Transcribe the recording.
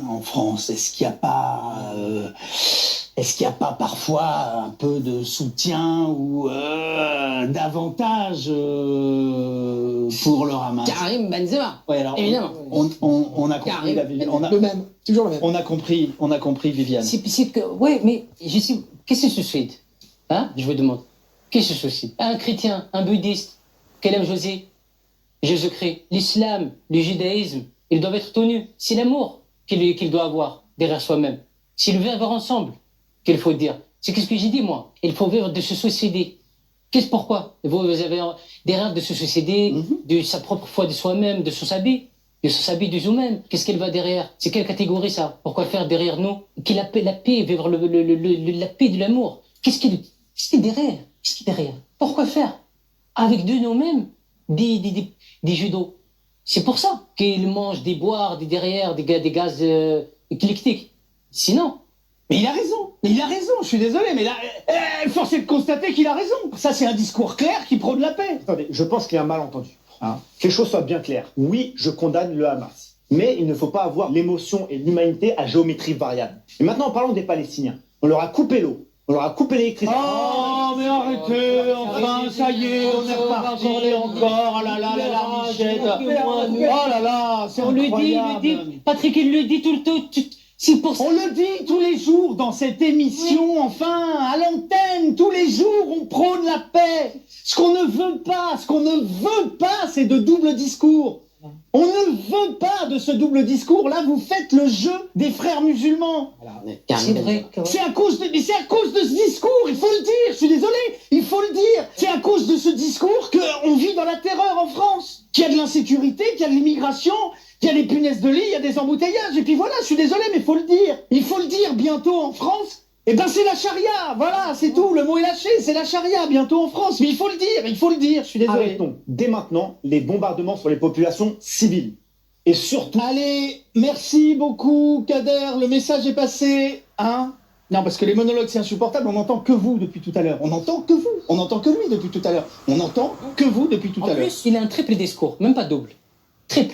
en France? Est-ce qu'il n'y a pas parfois un peu de soutien ou davantage pour le Hamas? Karim Benzema. Ouais, alors, évidemment. On a compris, Le même, toujours le même. on a compris, Viviane. Oui, mais je sais, qu'est-ce que se suicide? Hein? Je vous demande. Qui se suicide? Un chrétien, un bouddhiste, qu'elle aime Jésus-Christ, l'islam, le judaïsme, ils doivent être tenus. C'est l'amour qu'il doit avoir derrière soi-même. C'est le vivre ensemble qu'il faut dire. C'est qu'est-ce que j'ai dit, moi. Il faut vivre de se suicider. Pourquoi? Vous avez des rêves de se suicider, de sa propre foi de soi-même, de son sabbat de nous-mêmes. Qu'est-ce qu'elle va derrière? C'est quelle catégorie, ça? Pourquoi faire derrière nous? La paix, vivre la paix de l'amour. Qu'est-ce qui est derrière? Qu'est-ce qui est derrière? Pourquoi faire? Avec de nous-mêmes des judos. C'est pour ça qu'ils mangent des boires, des gaz éclectiques. Sinon. Mais il a raison, je suis désolé, mais là, force est de constater qu'il a raison. Ça, c'est un discours clair qui prône la paix. Attendez, je pense qu'il y a un malentendu. Que les choses soient bien claires. Oui, je condamne le Hamas. Mais il ne faut pas avoir l'émotion et l'humanité à géométrie variable. Et maintenant, parlons des Palestiniens. On leur a coupé l'eau, on leur a coupé l'électricité. Oh, mais arrêtez, enfin, ça y est, on est reparti encore. Oh là là, la larmichette. Oh là là, c'est incroyable. Patrick, il le dit tout le temps. C'est pour ça. On le dit tous les jours dans cette émission, enfin, à l'antenne, tous les jours, on prône la paix. Ce qu'on ne veut pas, c'est de double discours. On ne veut pas de ce double discours. Là, vous faites le jeu des frères musulmans. C'est vrai. C'est à cause de ce discours, il faut le dire, je suis désolé, il faut le dire. C'est à cause de ce discours qu'on vit dans la terreur en France. Qu'il y a de l'insécurité, qu'il y a de l'immigration, qu'il y a des punaises de lit, il y a des embouteillages. Et puis voilà, je suis désolé, mais il faut le dire. Il faut le dire bientôt en France. Eh ben c'est la charia, voilà, c'est tout, le mot est lâché, c'est la charia bientôt en France. Mais il faut le dire, je suis désolé. Arrêtons dès maintenant les bombardements sur les populations civiles. Et surtout... Allez, merci beaucoup Kader, le message est passé, hein? Non, parce que les monologues c'est insupportable, on n'entend que vous depuis tout à l'heure. On n'entend que vous, on n'entend que lui depuis tout à l'heure. On n'entend que vous depuis tout à l'heure. En plus, il a un triple discours, même pas double. Triple.